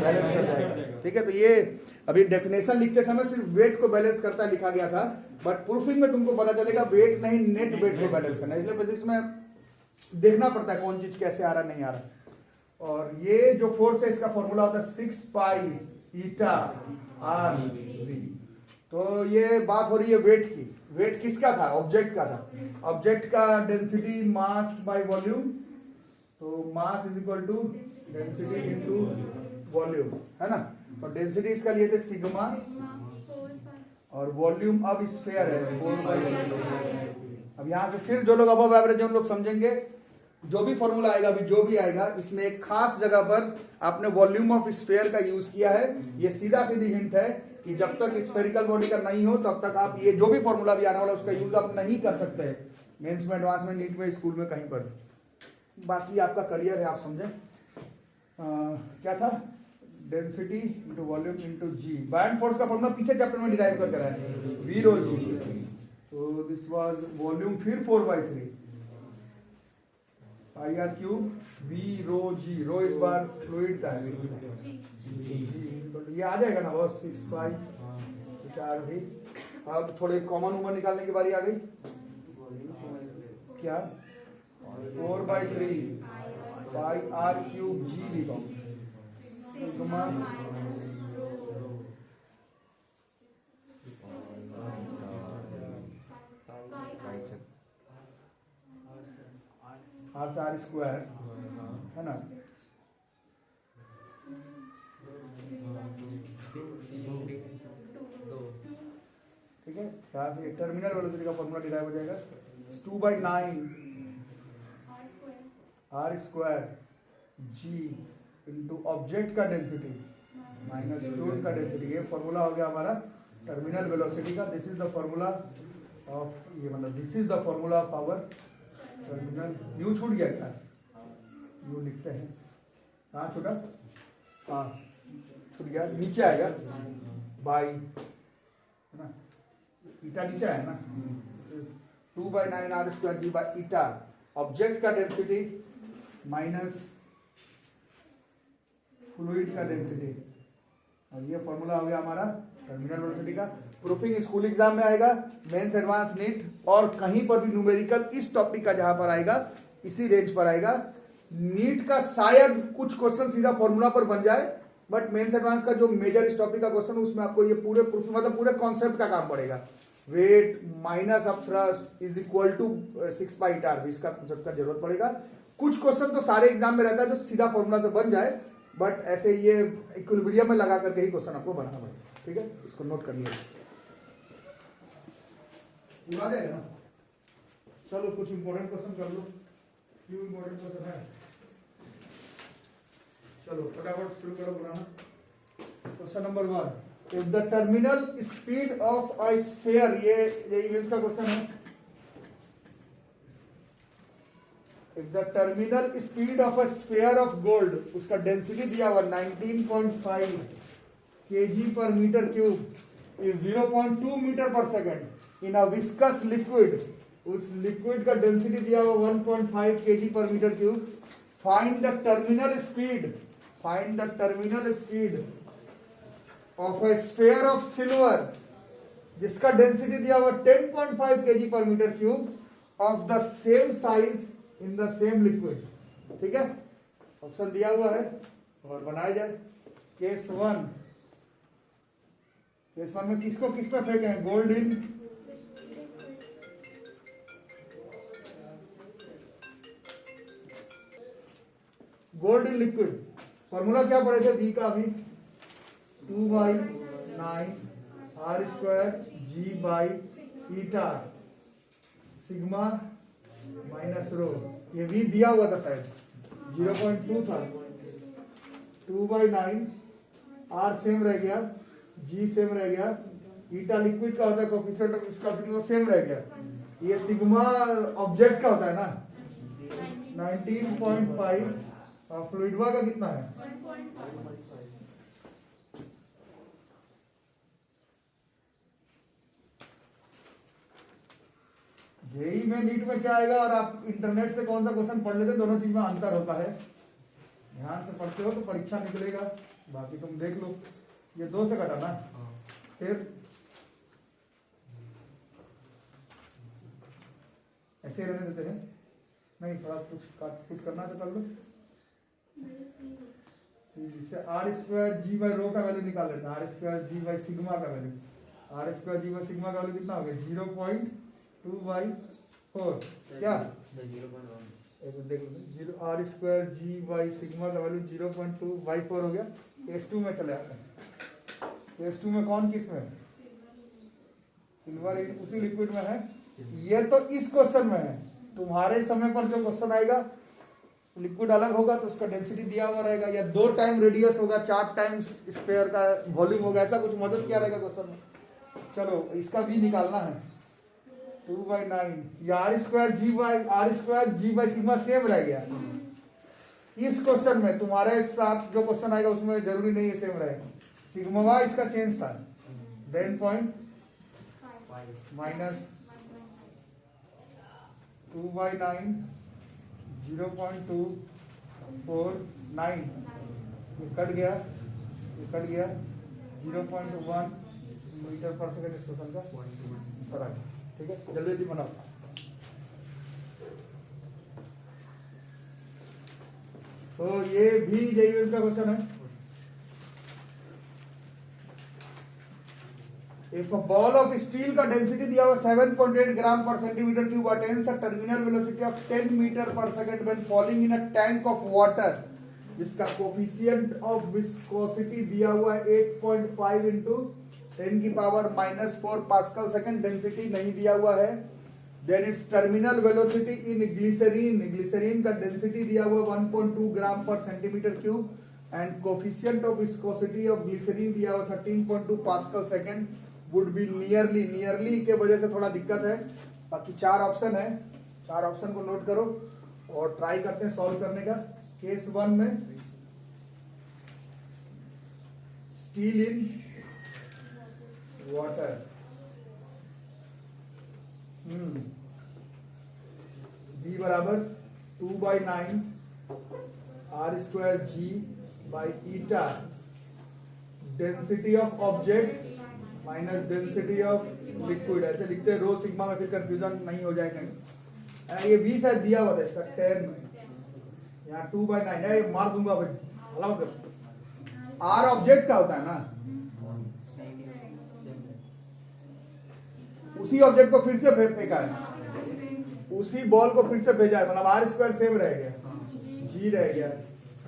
बैलेंस कर जाएगा। ठीक है, तो ये अभी डेफिनेशन लिखते समय सिर्फ वेट को बैलेंस करता है लिखा गया था, बट प्रूफिंग में तुमको पता चलेगा वेट नहीं नेट वेट को बैलेंस करना है। इसलिए फिजिक्स में देखना पड़ता है कौन चीज कैसे आ रहा नहीं आ रहा। और ये जो फोर्स है इसका फॉर्मूला होता है 6 पाई ईटा आर वी। तो ये बात हो रही है वेट की। वेट किसका था, ऑब्जेक्ट का था। ऑब्जेक्ट का डेंसिटी मास बाय वॉल्यूम, तो mass is equal to density into volume, है ना। और डेंसिटी इसका लिए थे सिग्मा, और वॉल्यूम अब स्फीयर है 4/3। अब यहां से फिर जो लोग अबव एवरेज उन लोग समझेंगे, जो भी फॉर्मूला आएगा अभी, जो भी आएगा, इसमें एक खास जगह पर आपने वॉल्यूम ऑफ स्फीयर का यूज किया है। ये सीधा सीधी हिंट है कि जब तक स्फेरिकल बॉडी का नहीं हो तब तक आप ये जो भी फॉर्मूला भी आने वाला उसका यूज आप नहीं कर सकते हैं मेंस में, एडवांस में, नीट में, स्कूल में, कहीं पर। बाकी आपका करियर है, आप समझे। क्या था, डेंसिटी इंटू वॉल्यूम इंटू जी। बायन फोर्स का फॉर्मूला पीछे चैप्टर में डिराइव करके रहा है, वी रो जी। तो दिस वाज वॉल्यूम, फिर 4/3 पाई आर क्यूब वी रो जी। रो इस बार फ्लूइड का है, ये आ जाएगा ना बस 6 पाई 4 भी। अब थोड़े कॉमन उमर निकालने की बारी आ गई। क्या 4/3 पाई आर क्यूब जी लिखो, सिग्मा आर से आर स्क्वायर है ना। ठीक है, यहाँ से टर्मिनल वेलोसिटी का फॉर्मूला डिराइव हो जाएगा 2/9 r square g into object का डेंसिटी माइनस फ्लूइड का डेंसिटी। ये फॉर्मूला हो गया हमारा टर्मिनल वेलोसिटी का। This is the formula of, ये मतलब this is the formula of our terminal. You छूट गया क्या, यू लिखते हैं, हाँ छूटा, हाँ छूट गया, नीचे आएगा बाई, है ना, ईटा नीचे है ना, 2/9 r square ji by eta, object का डेंसिटी माइनस फ्लूइड का डेंसिटी। और ये फॉर्मूला हो गया हमारा टर्मिनल वेलोसिटी का। प्रूफिंग स्कूल एग्जाम में आएगा, मेंस, एडवांस, नीट, और कहीं पर भी न्यूमेरिकल इस टॉपिक का जहां पर आएगा इसी रेंज पर आएगा। नीट का शायद कुछ क्वेश्चन सीधा फॉर्मूला पर बन जाए, बट मेंस एडवांस का जो मेजर इस टॉपिक का क्वेश्चन उसमें आपको ये पूरे प्रूफ, मतलब पूरे कॉन्सेप्ट का काम पड़ेगा। Weight minus of thrust is equal to 6/r, इसका कॉन्सेप्ट का जरूरत पड़ेगा। कुछ क्वेश्चन तो सारे एग्जाम में रहता है जो सीधा फॉर्मूला से बन जाए, बट ऐसे ये इक्विलिब्रियम में लगा करके ही क्वेश्चन आपको बनाना पड़ेगा। ठीक है, इसको नोट कर लिया, पूरा जाएगा ना। चलो कुछ इंपॉर्टेंट क्वेश्चन कर लो, क्यों इंपॉर्टेंट क्वेश्चन है। चलो फटाफट शुरू करो बनाना। Question number 1, if the terminal speed of a sphere, ये इमेज का क्वेश्चन है। If the terminal speed of a sphere of gold, उसका डेंसिटी दिया हुआ 19.5 kg per meter cube is 0.2 metre per second in a viscous liquid, उस liquid का density दिया हुआ 1.5 kg पर metre cube. Find the terminal speed, find the terminal speed of a sphere of silver जिसका density दिया हुआ 10.5 kg पर metre cube of the same size in the same liquid. ठीक है, ऑप्शन दिया हुआ है और बनाया जाए। केस 1, केस 1 में किसको किस पे फेंके हैं, gold in gold in liquid. Formula क्या पढ़े थे बी का अभी, 2/9 r square ji by eta sigma minus rho. ये वी दिया हुआ था शायद, 0.2 था, 2/9 आर सेम रह गया, जी सेम रह गया, ईटा लिक्विड का होता है कोफिशिएंट ऑफ विस्कोसिटी, वो सेम रह गया। ये सिग्मा ऑब्जेक्ट का होता है ना 19.5, और फ्लूइडवा का कितना है 1.5। जेई में, नीट में क्या आएगा, और आप इंटरनेट से कौन सा क्वेश्चन पढ़ लेते, दोनों चीज में अंतर होता है। ध्यान से पढ़ते हो तो परीक्षा निकलेगा, बाकी तुम देख लो। ये 2 से कटा ना, फिर ऐसे रहने देते हैं, नहीं थोड़ा कुछ करना तो कर लो। इससे R square ji by rho का वैल्यू निकाल लेते हैं, R square ji by sigma का value, R square ji by sigma का वैल्यू कितना हो गया 0.2/4। क्या 0.1 देख लो, R square ji by sigma का वैल्यू 0.2/4 हो गया। S2 में चले आते हैं। S2 में कौन किस में, सिल्वर उसी लिक्विड में है। ये तो इस क्वेश्चन में है, तुम्हारे समय पर जो क्वेश्चन आएगा लिक्विड अलग होगा तो उसका डेंसिटी दिया हुआ रहेगा, या 2 टाइम रेडियस होगा, 4 टाइम्स स्पेयर का वॉल्यूम होगा, ऐसा कुछ मदद किया रहेगा क्वेश्चन में। चलो इसका भी निकालना है 2/9 या r² सिग्मा सेम रह गया। इस क्वेश्चन में तुम्हारे साथ जो क्वेश्चन आएगा उसमें जरूरी नहीं है सेम रहे, सिग्मा इसका चेंज था 10.5 माइनस 2/9 0.249 ये कट गया 0.1 मीटर पर सेकंड इस क्वेश्चन का आंसर आ गया। ठीक है, जल्दी जल्दी बनाओ। तो ये भी जेईई का क्वेश्चन है। If a ball of steel का डेंसिटी दिया हुआ 7.8 gram per centimetre cube attains a terminal velocity of 10 metre per second when falling in a tank of water, जिसका कोफिशिएंट ऑफ विस्कोसिटी दिया हुआ है 8.5 इंटू 10 की पावर -4 पास्कल सेकंड, डेंसिटी नहीं दिया हुआ है, then it's terminal velocity in glycerine का डेंसिटी दिया हुआ 1.2 gram per centimetre cube and coefficient of viscosity of glycerine दिया हुआ 13.2 pascal second would be nearly के वजह से थोड़ा दिक्कत है। बाकी 4 ऑप्शन है, 4 ऑप्शन को नोट करो और ट्राई करते हैं सॉल्व करने का। केस 1 में स्टील इन वाटर, बी बराबर 2/9 r²g/eta, density of object minus density of liquid, ऐसे लिखते हैं रो सिग्मा में, फिर कंफ्यूजन नहीं हो जाए कहीं। ये भी शायद दिया हुआ था इसका 10 में, यहाँ 2/9 है, ये मार दूंगा भाई, अलाउ कर। आर ऑब्जेक्ट का होता है ना, उसी ऑब्जेक्ट को फिर से फेंका है, उसी बॉल को फिर से भेजा है, मतलब r² सेम रह गया, g रह गया,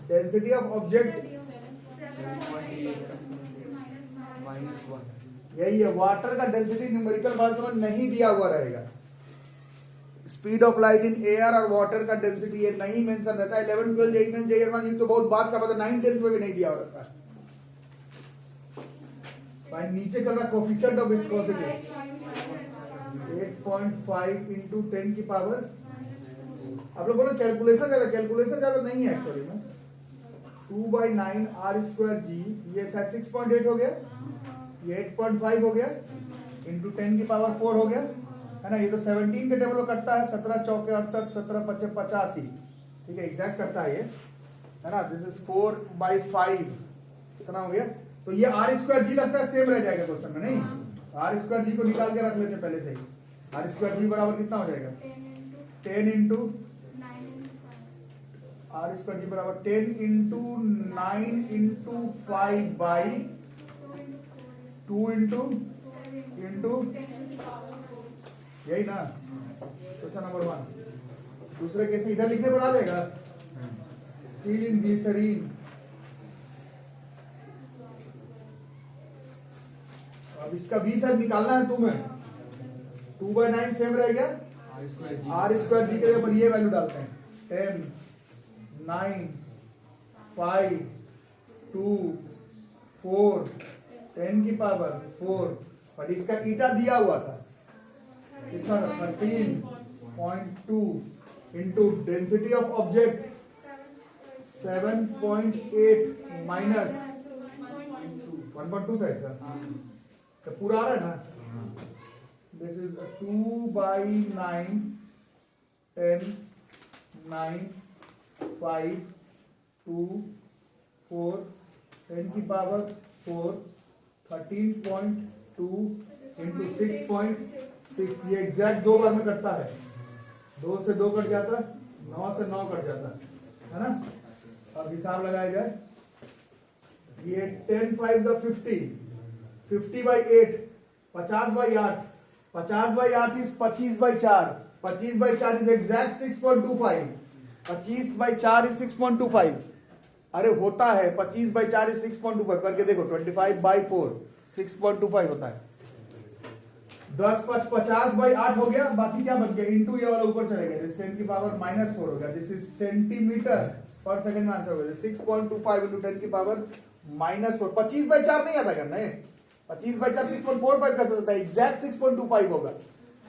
डेंसिटी ऑफ ऑब्जेक्ट यही है। वाटर का डेंसिटी न्यूमेरिकल फॉर्म में नहीं दिया हुआ रहेगा, speed of light in air और वाटर का डेंसिटी ये नहीं मेंशन रहता है। 11 12 जेईई में जेईई तो बहुत बात का पता, 9 10 में भी नहीं दिया हुआ रहता है भाई। नीचे चल रहा कोफिशिएंट ऑफ विस्कोसिटी 8.5 इंटू 10 की पावर, आप लोग बोलो कैलकुलेशन का नहीं है एक्चुअली में, 2/9 r²g, ये शायद 6.8 हो गया, ये 8.5 हो गया, इंटू 10 की पावर 4 हो गया, है ना। ये तो 17 के टेबल में कटता है, 17 चौके 68, 17 पचे 85, ठीक है, एग्जैक्ट करता है ये, है ना। दिस इज 4/5, कितना हो गया। तो ये r²g लगता है सेम रह जाएगा क्वेश्चन में, नहीं r²g को निकाल के रख लेते हैं पहले से ही। r²g बराबर कितना हो जाएगा 10 इंटू r² बराबर 10 इंटू 9 इंटू 5/2 इंटू यही ना क्वेश्चन नंबर 1। दूसरे केस में इधर लिखने पर आ जाएगा स्टील इन ग्लिसरीन, अब इसका भी शायद निकालना है तुम्हें। 2/9 सेम रह गया, r² के ऊपर ये वैल्यू डालते हैं 10 9 5 2 4 10 की पावर 4, और इसका ईटा दिया हुआ था कितना, 13.2 into density of object 7.8 minus 1.2 था इसका, तो पूरा आ रहा है ना। दिस इज 2/9 10 9 5 2 4 10 की पावर 4 13.2 इंटू 6.6, ये एग्जैक्ट 2 बार में कटता है, 2 से 2 कट जाता है, 9 से 9 कट जाता है ना। अब हिसाब लगाया जाए, ये 10 5 50, 50/8, 50/8, 50/8 इज 25/4, 25/4 इज एग्जैक्ट 6.25, 25/4 इज 6.25, अरे होता है 25/4 इज 6.25, करके देखो 25/4 6.25 होता है। 10 5 50/8 हो गया, बाकी क्या बच गया इंटू ये वाला ऊपर चले गया, 10 की पावर -4 हो गया, दिस इज सेंटीमीटर पर सेकंड में आंसर हो गया 6.25 इंटू 10 की पावर -4। 25/4 नहीं आता करना है, 25/4 6.45 कर सकता है, एग्जैक्ट 6.25 होगा।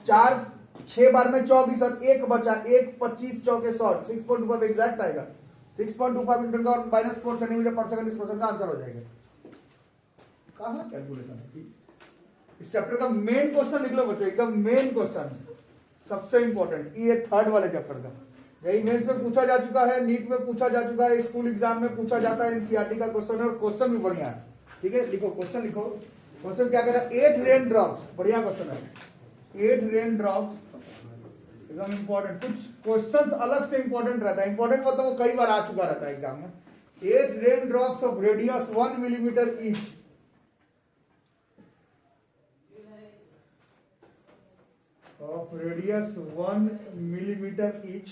4 6 बार में 24 और 1 बचा, 1 25 चौके 100, 6.25 एग्जैक्ट आएगा। 6.25 इंटू -4 सेंटीमीटर पर सेकंड इस क्वेश्चन का आंसर हो जाएगा। कहां कैलकुलेशन है? इस चैप्टर का मेन क्वेश्चन लिख लो बच्चों, एकदम मेन क्वेश्चन, सबसे इंपॉर्टेंट, ये थर्ड वाले चैप्टर का। यही मेंस में पूछा जा चुका है, नीट में पूछा जा चुका है, स्कूल एग्जाम में पूछा जाता है, एनसीईआरटी का क्वेश्चन है और क्वेश्चन भी बढ़िया है। ठीक है, लिखो क्वेश्चन लिखो। क्वेश्चन क्या कह रहा है? 8 रेन ड्रॉप्स, बढ़िया क्वेश्चन है। 8 रेन ड्रॉप्स, एकदम इंपॉर्टेंट। कुछ क्वेश्चंस अलग से इंपॉर्टेंट रहता है, इंपॉर्टेंट मतलब वो कई बार आ चुका रहता है एग्जाम में। 8 rain drops of radius 1 millimetre each, of radius 1 millimeter each,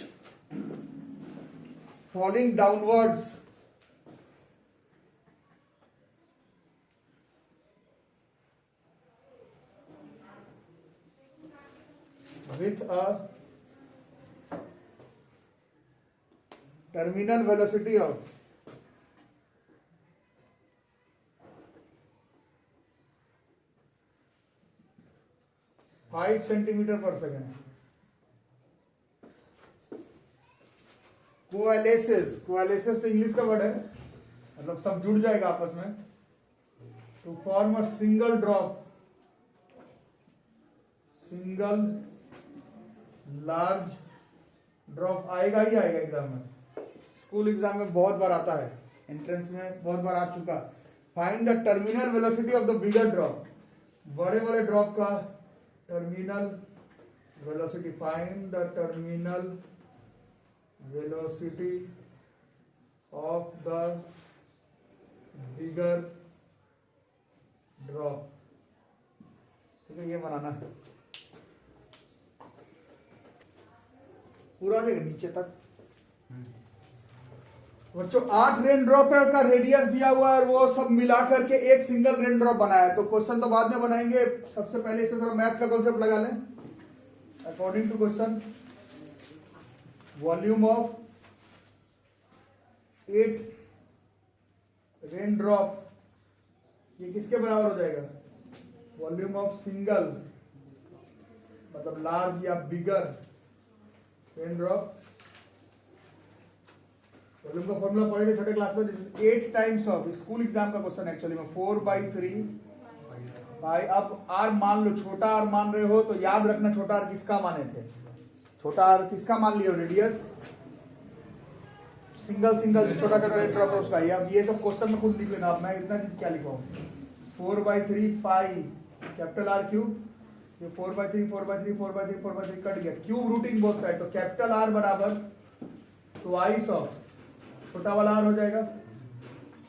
falling downwards with a terminal velocity of 5 centimetre पर सेकेंड। कोएलेसिस, कोएलेसिस तो इंग्लिश का वर्ड है, मतलब सब जुड़ जाएगा आपस में। To form a single drop, single large drop, आएगा ही आएगा एग्जाम में, स्कूल एग्जाम में बहुत बार आता है, एंट्रेंस में बहुत बार आ चुका। Find the terminal velocity of the bigger drop, बड़े वाले ड्रॉप का terminal velocity, find the terminal velocity of the bigger drop. ठीक है, ये बनाना है पूरा जाएगा नीचे तक। बच्चों 8 रेन ड्रॉप का रेडियस दिया हुआ है और वो सब मिला करके एक सिंगल रेन ड्रॉप बनाया है। तो क्वेश्चन तो बाद में बनाएंगे, सबसे पहले इसमें थोड़ा मैथ का कॉन्सेप्ट लगा लें। According to question, volume of 8 rain drop, ये किसके बराबर हो जाएगा? वॉल्यूम ऑफ सिंगल, मतलब लार्ज या बिगर रेन ड्रॉप। वॉल्यूम का फॉर्मूला पढ़े थे छोटे क्लास में, this is 8 times of, school exam का क्वेश्चन एक्चुअली में 4/3 भाई। अब आर मान लो, छोटा आर मान रहे हो तो याद रखना छोटा आर किसका माने थे, छोटा आर किसका मान लियो? रेडियस, सिंगल सिंगल छोटा छोटा रेन ड्रॉप है उसका। अब ये सब क्वेश्चन में खुद लिख लेना, अब मैं इतना चीज क्या लिखा हूँ, 4/3 पाई कैपिटल आर क्यूब, ये 4/3 4/3 4/3 4/3 कट गया, क्यूब रूटिंग बोथ साइड, तो कैपिटल आर बराबर ट्वाइस ऑफ छोटा वाला आर हो जाएगा,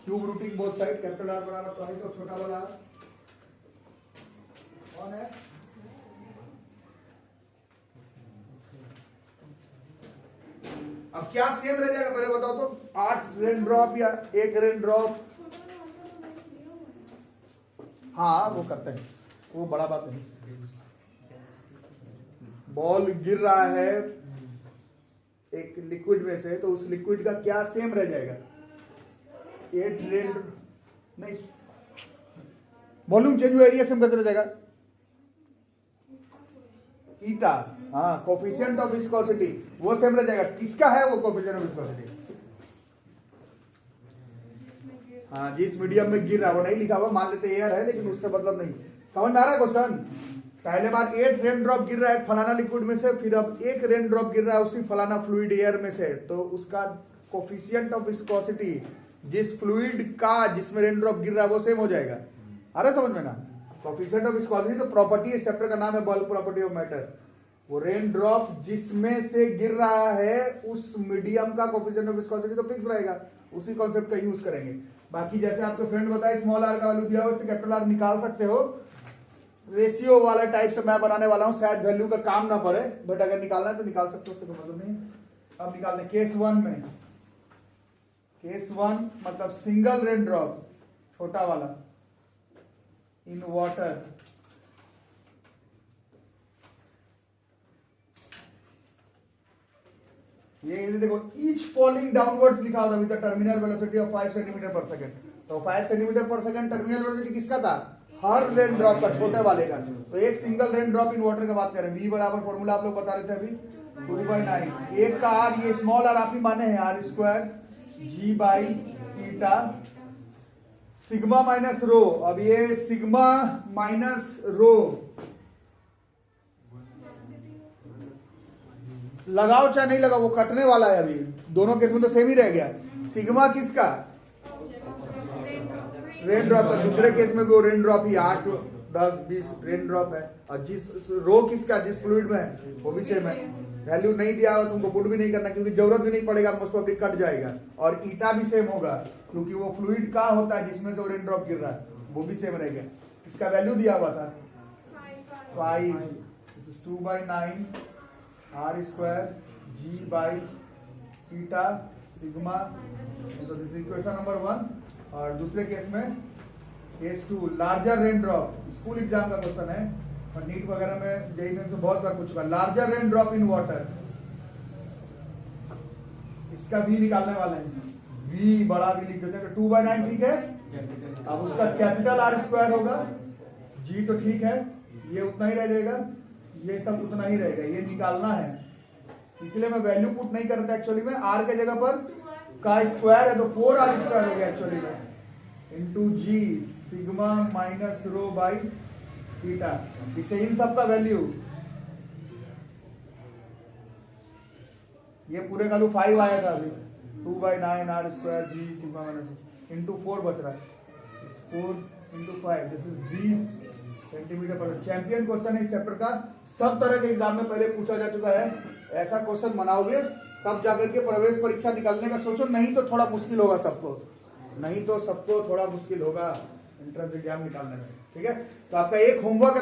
cube routing both side, capital R बराबर ट्वाइस ऑफ छोटा वाला आर। कौन है? अब क्या सेम रह जाएगा पहले बताओ तो, 8 रेन ड्रॉप या 1 रेन ड्रॉप? हाँ वो करते हैं, वो बड़ा बात नहीं। बॉल गिर रहा है एक लिक्विड में से, तो उस लिक्विड का क्या सेम रह जाएगा? 8 रेन नहीं, वॉल्यूम चेंज हुआ, एरिया सेम करते रह जाएगा, ईटा। हाँ, कोफिशिएंट ऑफ विस्कोसिटी वो सेम रह जाएगा। किसका है वो कोफिशिएंट ऑफ विस्कोसिटी? हाँ, जिस मीडियम में गिर रहा है, वो नहीं लिखा हुआ, मान लेते एयर है, लेकिन उससे मतलब नहीं। समझ आ रहा है क्वेश्चन? पहले बार 8 रेन ड्रॉप गिर रहा है फलाना लिक्विड में से, फिर अब 1 रेन ड्रॉप गिर रहा है उसी फलाना फ्लूइड एयर में से, तो उसका कोफिशिएंट ऑफ विस्कोसिटी जिस फ्लूइड का जिसमें रेन ड्रॉप गिर रहा है वो सेम हो जाएगा। आ रहा है समझ में ना? कोफिशिएंट ऑफ विस्कोसिटी तो प्रॉपर्टी, इस चैप्टर का नाम है बल्क प्रॉपर्टी ऑफ मैटर। वो रेन ड्रॉप जिसमें से गिर रहा है उस मीडियम का कोफिशिएंट ऑफ विस्कोसिटी तो फिक्स रहेगा, उसी कॉन्सेप्ट का यूज करेंगे। बाकी जैसे आपके फ्रेंड बताए स्मॉल आर का वैल्यू दिया हुआ, कैपिटल आर निकाल सकते हो। रेशियो वाला टाइप से मैं बनाने वाला हूं, शायद वैल्यू का काम ना पड़े, बट अगर निकालना है तो निकाल सकते हो, उससे कोई मतलब नहीं। अब निकालने केस 1 में, केस 1 मतलब सिंगल रेन ड्रॉप छोटा वाला इन वाटर ये देखो ईच फॉलिंग डाउनवर्ड्स लिखा होता with the terminal velocity of 5 centimetre पर सेकंड। तो 5 सेंटीमीटर पर सेकंड टर्मिनल वेलोसिटी किसका था? हर रेन ड्रॉप का, छोटे वाले का। तो एक single rain drop in water की बात करें, v बराबर फॉर्मूला आप लोग बता रहे थे अभी 2/9। एक का r, ये स्मॉल r आप ही माने हैं, r square g by eta sigma minus रो। अब ये सिग्मा माइनस रो लगाओ चाहे नहीं लगाओ, वो कटने वाला है। अभी दोनों केस में तो सेम ही रह गया। सिग्मा किसका? रेन ड्रॉप का। दूसरे केस में भी वो रेन ड्रॉप ही 8, 10, 20 रेन ड्रॉप है। और जिस रो किसका, जिस फ्लूइड में है वो भी सेम है। वैल्यू नहीं दिया होगा तुमको पुट भी नहीं करना, क्योंकि जरूरत भी नहीं पड़ेगा, मोस्ट ऑफ कट जाएगा। और ईटा भी सेम होगा, क्योंकि वो फ्लूइड का होता है जिसमें से वो रेन ड्रॉप गिर रहा है, वो भी सेम रहेगा। इसका वैल्यू दिया हुआ था 5, 2/9 r square g by eta sigma. तो दिस इक्वेशन नंबर 1। और दूसरे केस में case 2 larger rain drop, school exam का क्वेश्चन है और नीट वगैरह में जेईई में बहुत बार पूछ चुका। Larger rain drop in water, इसका v निकालने वाले हैं। v बड़ा v लिख देते हैं, 2/9 ठीक है। अब उसका कैपिटल R स्क्वायर होगा, g तो ठीक है, ये उतना ही रह जाएगा, ये सब उतना ही रहेगा, ये निकालना है। इसलिए मैं वैल्यू पुट नहीं करता एक्चुअली में, r के जगह पर का स्क्वायर है तो 4r स्क्वायर हो गया एक्चुअली में, into g sigma minus rho by theta. इसे इन सब का वैल्यू, ये पूरे का 5 आया था अभी, 2/9 r स्क्वायर जी सिग्मा माइनस इंटू 4 बच रहा है, 4 इंटू 5, दिस इज 20 सेंटीमीटर पर। चैंपियन क्वेश्चन है इस चैप्टर का, सब तरह के एग्जाम में पहले पूछा जा चुका है। ऐसा क्वेश्चन बनाओगे तब जाकर के प्रवेश परीक्षा निकालने का सोचो, नहीं तो थोड़ा मुश्किल होगा सबको, नहीं तो सबको थोड़ा मुश्किल होगा एंट्रेंस एग्जाम निकालने में। ठीक है, तो आपका एक होमवर्क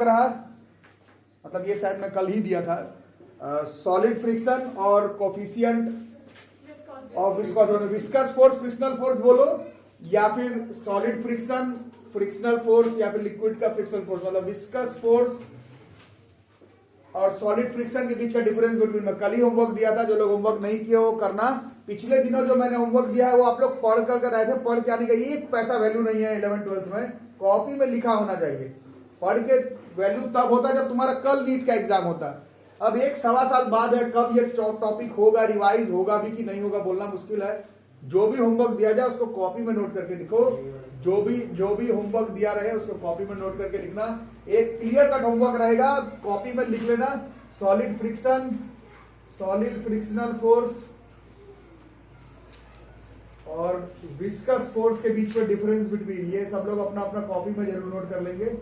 रहा, मतलब ये शायद मैं कल ही दिया था, सॉलिड फ्रिक्शन और coefficient of viscosity. Viscous force frictional force बोलो, या फिर सॉलिड फ्रिक्शन फ्रिक्शनल फोर्स, या फिर लिक्विड का फ्रिक्शनल फोर्स। मतलब विस्कस फोर्स और सॉलिड फ्रिक्शन के बीच का डिफरेंस बिटवीन में कल ही होमवर्क दिया था। जो लोग होमवर्क नहीं किए वो करना। पिछले दिनों जो मैंने होमवर्क दिया है वो आप लोग पढ़ कर रहे थे, पढ़ के आने का एक पैसा वैल्यू नहीं है 11th-12th में, कॉपी में लिखा होना चाहिए। पढ़ के वैल्यू तब होता जब तुम्हारा कल नीट का एग्जाम होता। अब 1-1.25 साल बाद है, कब ये टॉपिक होगा, रिवाइज होगा भी कि नहीं होगा बोलना मुश्किल है। जो भी होमवर्क दिया जाए उसको कॉपी में नोट करके लिखो, जो भी होमवर्क दिया रहे उसको कॉपी में नोट करके लिखना। एक क्लियर कट होमवर्क रहेगा, कॉपी में लिख लेना solid friction, solid frictional force और विस्कस फोर्स के बीच में डिफरेंस बिटवीन, ये सब लोग अपना अपना कॉपी में जरूर नोट कर लेंगे।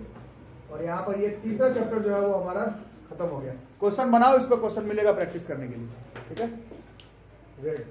और यहाँ पर ये तीसरा चैप्टर जो है वो हमारा खत्म हो गया। क्वेश्चन बनाओ, इस पर क्वेश्चन मिलेगा प्रैक्टिस करने के लिए। ठीक है, रेड।